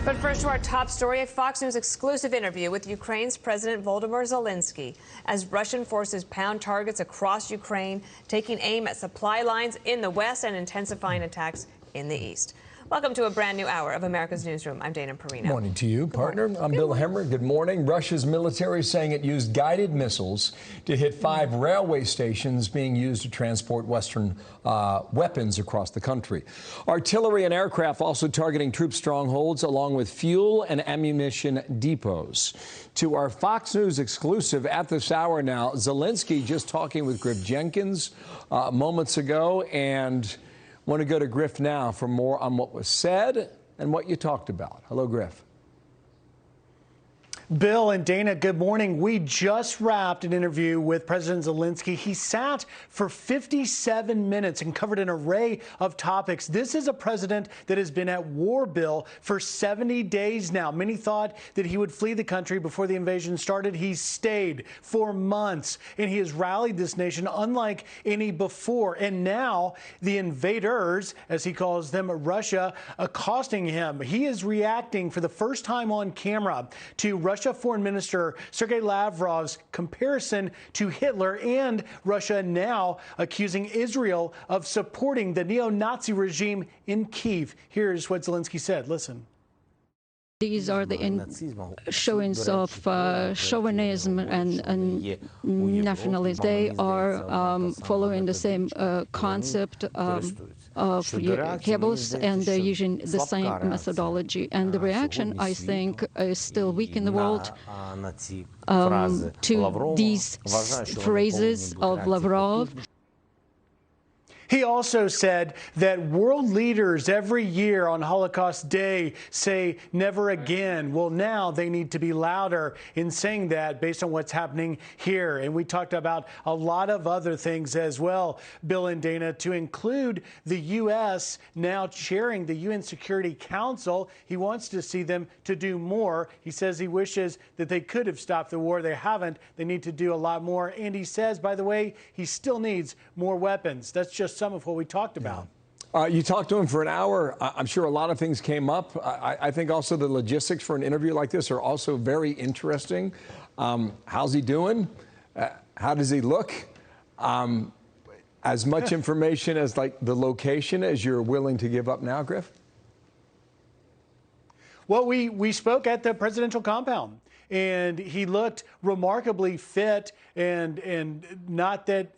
But first to our top story, a Fox News exclusive interview with Ukraine's President Volodymyr Zelenskyy as Russian forces pound targets across Ukraine, taking aim at supply lines in the west and intensifying attacks in the east. Welcome to a brand new hour of America's Newsroom. I'm Dana Perino. Morning to you, partner. I'm Bill Hemmer. Good morning. Russia's military saying it used guided missiles to hit 5 railway stations being used to transport Western weapons across the country. Artillery and aircraft also targeting troop strongholds along with fuel and ammunition depots. To our Fox News exclusive at this hour now, Zelenskyy just talking with Griff Jenkins moments ago, and want to go to Griff now for more on what was said and what you talked about. Hello, Griff. Bill and Dana, good morning. We just wrapped an interview with President Zelenskyy. He sat for 57 minutes and covered an array of topics. This is a president that has been at war, Bill, for 70 days now. Many thought that he would flee the country before the invasion started. He stayed for months, and he has rallied this nation unlike any before. And now the invaders, as he calls them, Russia, accosting him. He is reacting for the first time on camera to Russia Foreign Minister Sergei Lavrov's comparison to Hitler, and Russia now accusing Israel of supporting the neo-Nazi regime in Kyiv. Here's what Zelenskyy said. Listen. These are the showings of chauvinism and nationalism. They are following the same concept of Goebbels, and they're using the same methodology. And the reaction, I think, is still weak in the world to these phrases of Lavrov. He also said that world leaders every year on Holocaust Day say never again. Well, now they need to be louder in saying that based on what's happening here. And we talked about a lot of other things as well, Bill and Dana, to include the U.S. now chairing the UN Security Council. He wants to see them to do more. He says he wishes that they could have stopped the war. They haven't. They need to do a lot more. And he says, by the way, he still needs more weapons. That's just some of what we talked about. You talked to him for an hour. I'm sure a lot of things came up. I think also the logistics for an interview like this are also very interesting. How's he doing? How does he look? As much information as like the location as you're willing to give up now, Griff? Well, we spoke at the presidential compound, and he looked remarkably fit, and not that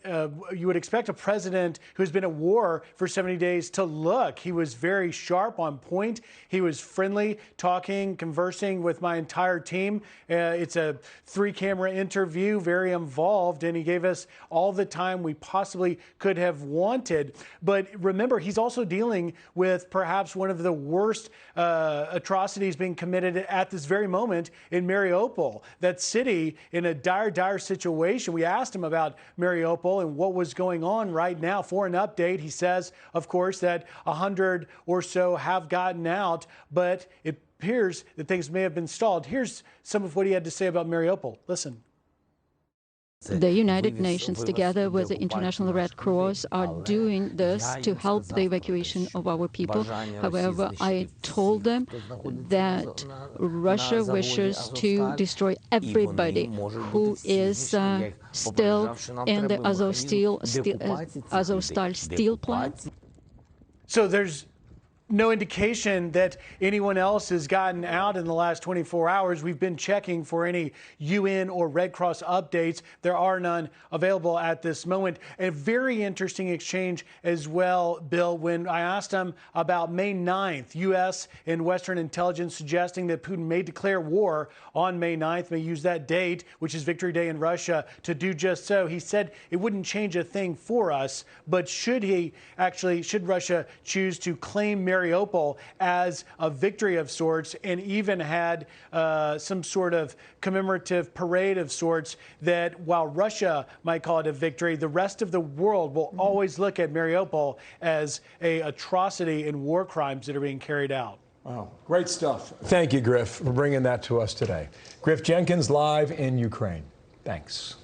you would expect a president who's been at war for 70 days to look. He was very sharp, on point. He was friendly, talking, conversing with my entire team. It's a 3-camera interview, very involved, and he gave us all the time we possibly could have wanted. But remember, he's also dealing with perhaps one of the worst atrocities being committed at this very moment in Mariupol, that city in a dire situation. We asked him about Mariupol and what was going on right now. For an update, he says, of course, that 100 or so have gotten out, but it appears that things may have been stalled. Here's some of what he had to say about Mariupol. Listen. The United Nations, together with the International Red Cross, are doing this to help the evacuation of our people. However, I told them that Russia wishes to destroy everybody who is still in the Azovstal steel plant. So there's no indication that anyone else has gotten out in the last 24 hours. We've been checking for any UN or Red Cross updates. There are none available at this moment. A very interesting exchange as well, Bill, when I asked him about May 9th, U.S. and Western intelligence suggesting that Putin may declare war on May 9th, may use that date, which is Victory Day in Russia, to do just so. He said it wouldn't change a thing for us, but should Russia choose to claim Mariupol as a victory of sorts, and even had some sort of commemorative parade of sorts, that while Russia might call it a victory, the rest of the world will always look at Mariupol as an atrocity and war crimes that are being carried out. Wow, great stuff. Thank you, Griff, for bringing that to us today. Griff Jenkins live in Ukraine. Thanks.